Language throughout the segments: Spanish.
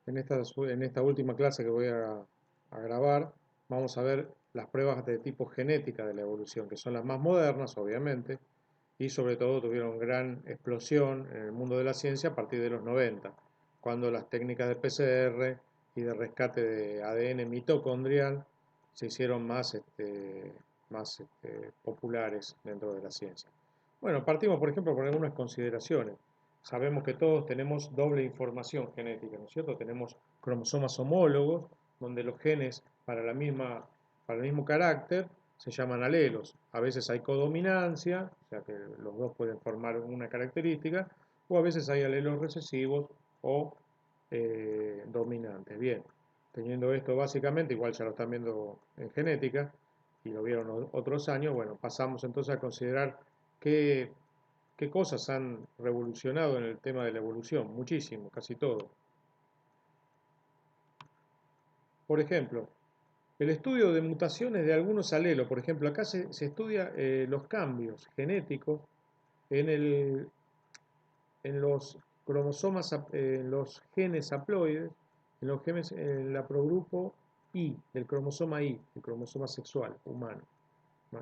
En esta última clase que voy a grabar, vamos a ver las pruebas de tipo genética de la evolución, que son las más modernas, obviamente, y sobre todo tuvieron gran explosión en el mundo de la ciencia a partir de los 90, cuando las técnicas de PCR y de rescate de ADN mitocondrial se hicieron más populares dentro de la ciencia. Bueno, partimos, por ejemplo, por algunas consideraciones. Sabemos que todos tenemos doble información genética, ¿no es cierto? Tenemos cromosomas homólogos, donde los genes para el mismo carácter se llaman alelos. A veces hay codominancia, o sea que los dos pueden formar una característica, o a veces hay alelos recesivos o dominantes. Bien, teniendo esto básicamente, igual ya lo están viendo en genética y lo vieron otros años, bueno, pasamos entonces a considerar qué, qué cosas han revolucionado en el tema de la evolución. Muchísimo, casi todo. Por ejemplo, el estudio de mutaciones de algunos alelos. Por ejemplo, acá se estudia los cambios genéticos en, en los cromosomas, en los genes haploides, en el haplogrupo I, del cromosoma I, el cromosoma sexual humano,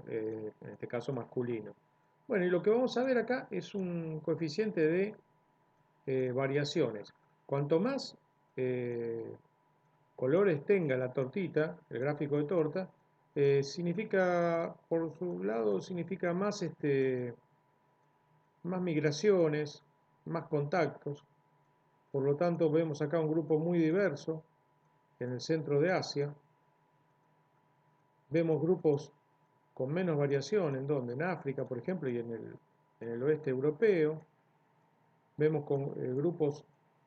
en este caso masculino. Bueno, y lo que vamos a ver acá es un coeficiente de variaciones. Cuanto más eh, colores tenga la tortita, el gráfico de torta, significa, por su lado, significa más migraciones, más contactos. Por lo tanto, vemos acá un grupo muy diverso en el centro de Asia. Vemos grupos con menos variación, ¿en donde? En África, por ejemplo, y en el oeste europeo. Vemos grupos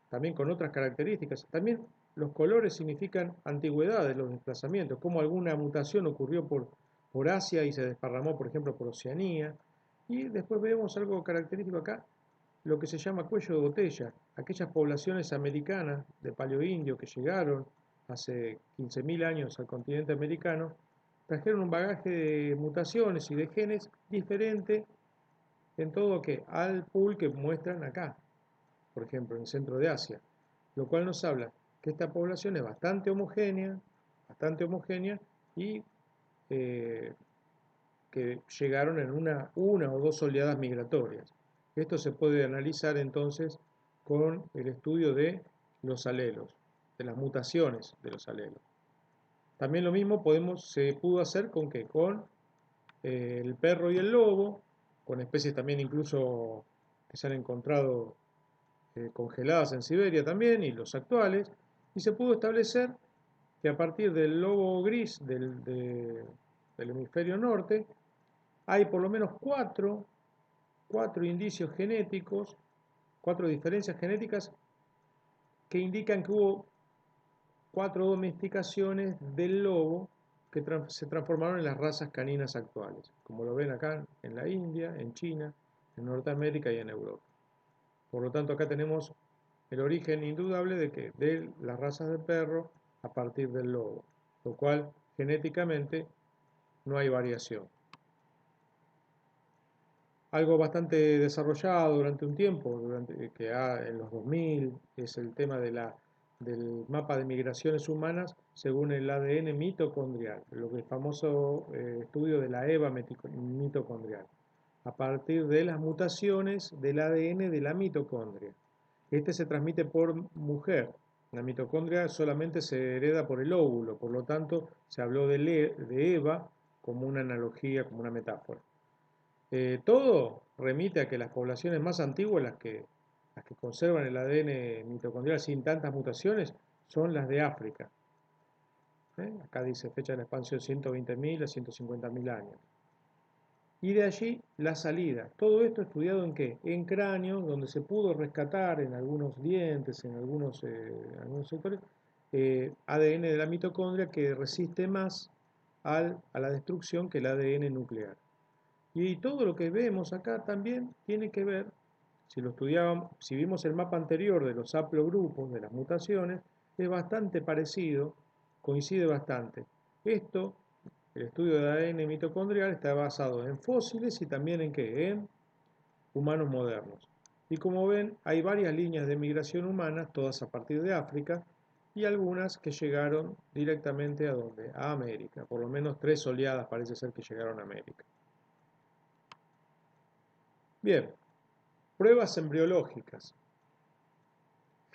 también con otras características. También los colores significan antigüedad de los desplazamientos, como alguna mutación ocurrió por Asia y se desparramó, por ejemplo, por Oceanía. Y después vemos algo característico acá, lo que se llama cuello de botella, aquellas poblaciones americanas de paleoindio que llegaron hace 15.000 años al continente americano, trajeron un bagaje de mutaciones y de genes diferente en todo que al pool que muestran acá, por ejemplo, en el centro de Asia, lo cual nos habla que esta población es bastante homogénea y eh, que llegaron en una o dos oleadas migratorias. Esto se puede analizar entonces con el estudio de los alelos, de las mutaciones de los alelos. También lo mismo se pudo hacer con ¿qué? Con el perro y el lobo, con especies también incluso que se han encontrado congeladas en Siberia también, y los actuales, y se pudo establecer que a partir del lobo gris del hemisferio norte, hay por lo menos cuatro indicios genéticos, cuatro diferencias genéticas que indican que hubo cuatro domesticaciones del lobo que se transformaron en las razas caninas actuales, como lo ven acá en la India, en China, en Norteamérica y en Europa. Por lo tanto, acá tenemos el origen indudable de las razas de perro a partir del lobo, lo cual genéticamente no hay variación. Algo bastante desarrollado durante un tiempo, en los 2000, es el tema del mapa de migraciones humanas según el ADN mitocondrial, lo que es el famoso estudio de la EVA mitocondrial, a partir de las mutaciones del ADN de la mitocondria. Este se transmite por mujer. La mitocondria solamente se hereda por el óvulo, por lo tanto se habló de EVA como una analogía, como una metáfora. Todo remite a que las poblaciones más antiguas, las que conservan el ADN mitocondrial sin tantas mutaciones, son las de África. Acá dice fecha de la expansión 120.000 a 150.000 años. Y de allí la salida. Todo esto estudiado en qué? En cráneos, donde se pudo rescatar en algunos dientes, en algunos sectores, ADN de la mitocondria que resiste más a la destrucción que el ADN nuclear. Y todo lo que vemos acá también tiene que ver, si lo estudiábamos, si vimos el mapa anterior de los haplogrupos, de las mutaciones, es bastante parecido, coincide bastante. Esto, el estudio de ADN mitocondrial, está basado en fósiles y también en ¿qué? En humanos modernos. Y como ven, hay varias líneas de migración humana, todas a partir de África, y algunas que llegaron directamente a donde, a América. Por lo menos 3 oleadas parece ser que llegaron a América. Bien, pruebas embriológicas.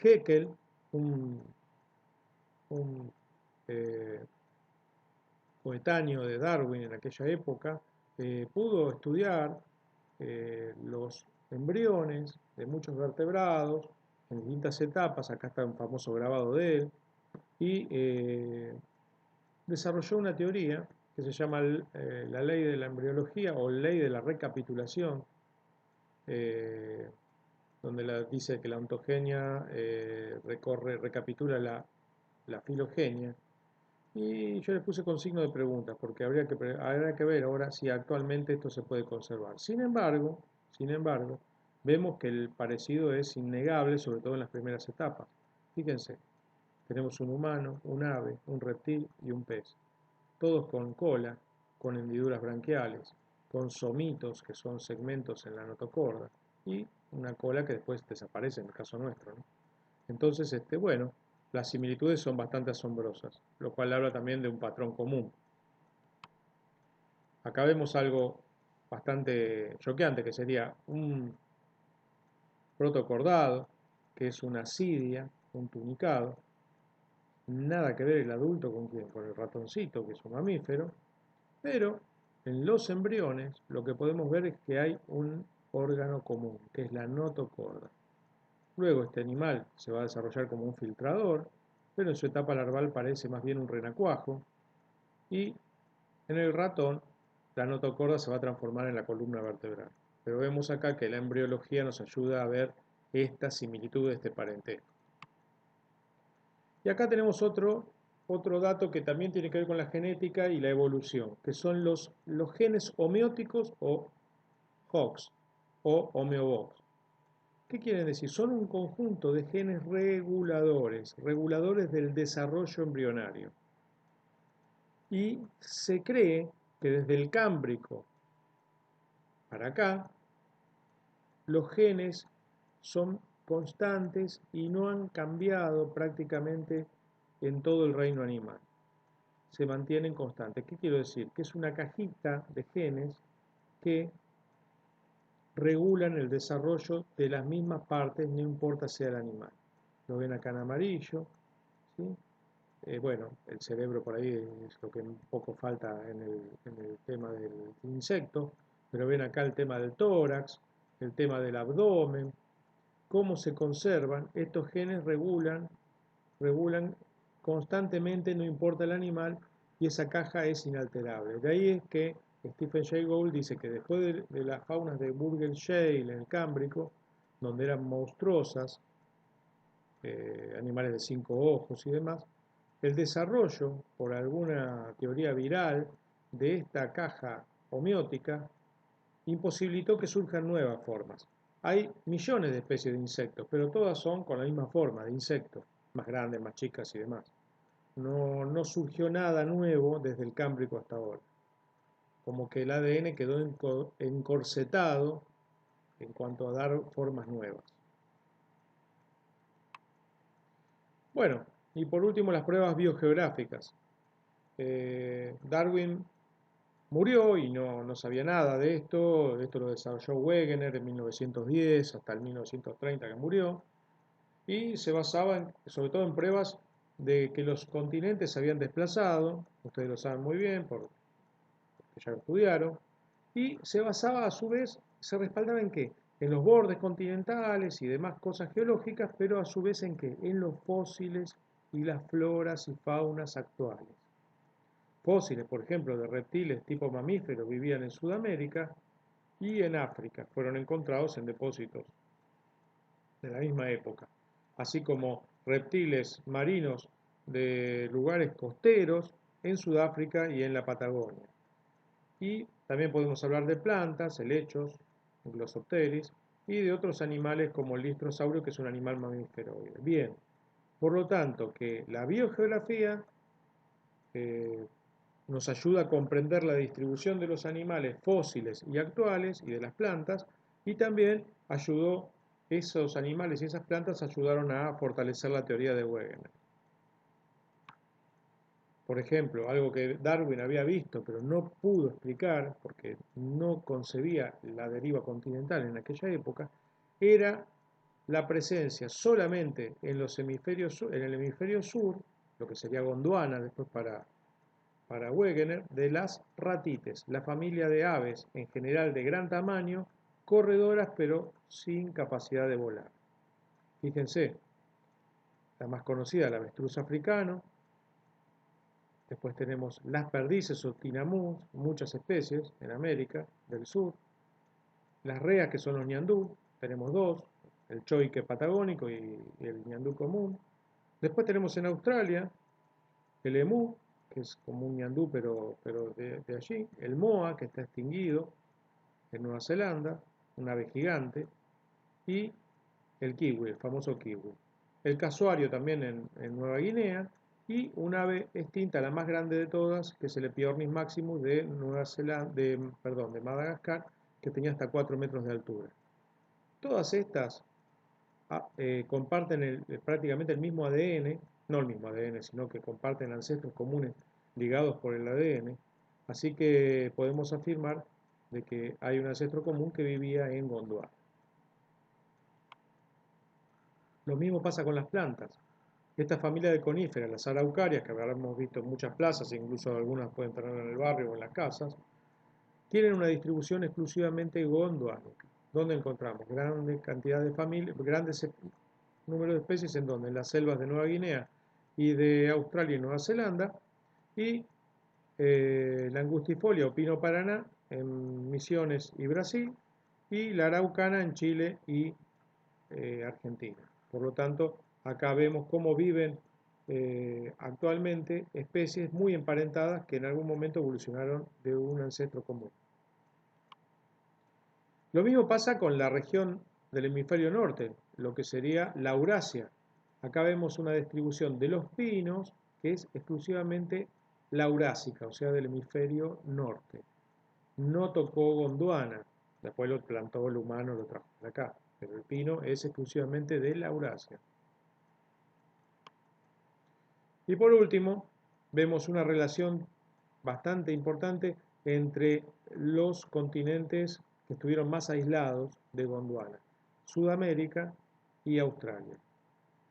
Haeckel, un, un eh, coetáneo de Darwin en aquella época, pudo estudiar los embriones de muchos vertebrados en distintas etapas. Acá está un famoso grabado de él, y desarrolló una teoría que se llama la ley de la embriología o ley de la recapitulación, eh, donde dice que la ontogenia recapitula la filogenia. Y yo le puse con signo de pregunta, porque habría que ver ahora si actualmente esto se puede conservar. Sin embargo, vemos que el parecido es innegable, sobre todo en las primeras etapas. Fíjense, tenemos un humano, un ave, un reptil y un pez, todos con cola, con hendiduras branquiales, con somitos, que son segmentos en la notocorda, y una cola que después desaparece en el caso nuestro, ¿no? Entonces, bueno, las similitudes son bastante asombrosas, lo cual habla también de un patrón común. Acá vemos algo bastante choqueante, que sería un protocordado, que es una asidia, un tunicado. Nada que ver el adulto con quién, con el ratoncito, que es un mamífero, pero en los embriones lo que podemos ver es que hay un órgano común, que es la notocorda. Luego este animal se va a desarrollar como un filtrador, pero en su etapa larval parece más bien un renacuajo, y en el ratón la notocorda se va a transformar en la columna vertebral. Pero vemos acá que la embriología nos ayuda a ver esta similitud de este parentesco. Y acá tenemos otro dato que también tiene que ver con la genética y la evolución, que son los genes homeóticos o HOX o homeobox. ¿Qué quieren decir? Son un conjunto de genes reguladores del desarrollo embrionario. Y se cree que desde el Cámbrico para acá, los genes son constantes y no han cambiado prácticamente en todo el reino animal. Se mantienen constantes. ¿Qué quiero decir? Que es una cajita de genes que regulan el desarrollo de las mismas partes, no importa sea el animal. Lo ven acá en amarillo, ¿sí? Bueno, el cerebro por ahí es lo que un poco falta en el tema del insecto, pero ven acá el tema del tórax, el tema del abdomen, cómo se conservan. Estos genes regulan constantemente, no importa el animal, y esa caja es inalterable. De ahí es que Stephen Jay Gould dice que después de las faunas de Burgess Shale en el Cámbrico, donde eran monstruosas, animales de 5 ojos y demás, el desarrollo, por alguna teoría viral, de esta caja homeótica imposibilitó que surjan nuevas formas. Hay millones de especies de insectos, pero todas son con la misma forma de insectos, más grandes, más chicas y demás. No surgió nada nuevo desde el Cámbrico hasta ahora. Como que el ADN quedó encorsetado en cuanto a dar formas nuevas. Bueno, y por último las pruebas biogeográficas. Darwin murió y no sabía nada de esto. Esto lo desarrolló Wegener en 1910 hasta el 1930 que murió. Y se basaba sobre todo en pruebas de que los continentes se habían desplazado. Ustedes lo saben muy bien porque ya lo estudiaron. Y se basaba a su vez, se respaldaba en qué? En los bordes continentales y demás cosas geológicas, pero a su vez en qué? En los fósiles y las floras y faunas actuales. Fósiles, por ejemplo, de reptiles tipo mamíferos vivían en Sudamérica y en África. Fueron encontrados en depósitos de la misma época, así como reptiles marinos de lugares costeros en Sudáfrica y en la Patagonia. Y también podemos hablar de plantas, helechos, Glossopteris, y de otros animales como el listrosaurio, que es un animal mamífero. Bien, por lo tanto, que la biogeografía eh, nos ayuda a comprender la distribución de los animales fósiles y actuales y de las plantas, y también esos animales y esas plantas ayudaron a fortalecer la teoría de Wegener. Por ejemplo, algo que Darwin había visto pero no pudo explicar porque no concebía la deriva continental en aquella época, era la presencia solamente en los hemisferios, en el hemisferio sur, lo que sería Gondwana después para Wegener, de las ratites, la familia de aves en general de gran tamaño, corredoras pero sin capacidad de volar. Fíjense, la más conocida, el avestruz africano. Después tenemos las perdices o tinamús, muchas especies en América del Sur. Las reas, que son los ñandú, tenemos dos, el choique patagónico y el ñandú común. Después tenemos en Australia el emú, que es como un ñandú pero de allí. El moa, que está extinguido en Nueva Zelanda, un ave gigante. Y el kiwi, el famoso kiwi. El casuario también en Nueva Guinea y un ave extinta, la más grande de todas, que es el Epiornis maximus de Nueva Zelanda, de Madagascar, que tenía hasta 4 metros de altura. Todas estas comparten prácticamente el mismo ADN, no el mismo ADN, sino que comparten ancestros comunes ligados por el ADN, así que podemos afirmar de que hay un ancestro común que vivía en Gondwana. Lo mismo pasa con las plantas. Esta familia de coníferas, las araucarias, que habremos visto en muchas plazas, e incluso algunas pueden tener en el barrio o en las casas, tienen una distribución exclusivamente gondwanática, donde encontramos grandes cantidades de familias, grandes números de especies en donde en las selvas de Nueva Guinea y de Australia y Nueva Zelanda, y la angustifolia o pino paraná en Misiones y Brasil, y la araucana en Chile y Argentina. Por lo tanto, acá vemos cómo viven actualmente especies muy emparentadas que en algún momento evolucionaron de un ancestro común. Lo mismo pasa con la región del hemisferio norte, lo que sería la Eurasia. Acá vemos una distribución de los pinos que es exclusivamente laurásica, o sea, del hemisferio norte. No tocó Gondwana, después lo plantó el humano, lo trajo de acá, pero el pino es exclusivamente de la Eurasia. Y por último, vemos una relación bastante importante entre los continentes que estuvieron más aislados de Gondwana, Sudamérica y Australia.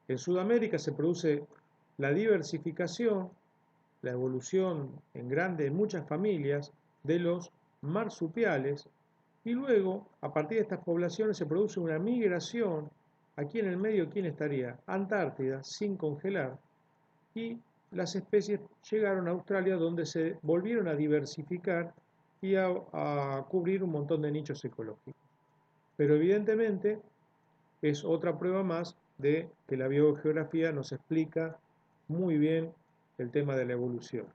En Sudamérica se produce la diversificación, la evolución en grande en muchas familias de los marsupiales y luego, a partir de estas poblaciones, se produce una migración. Aquí en el medio, ¿quién estaría? Antártida, sin congelar, y las especies llegaron a Australia donde se volvieron a diversificar y a cubrir un montón de nichos ecológicos. Pero evidentemente es otra prueba más de que la biogeografía nos explica muy bien el tema de la evolución.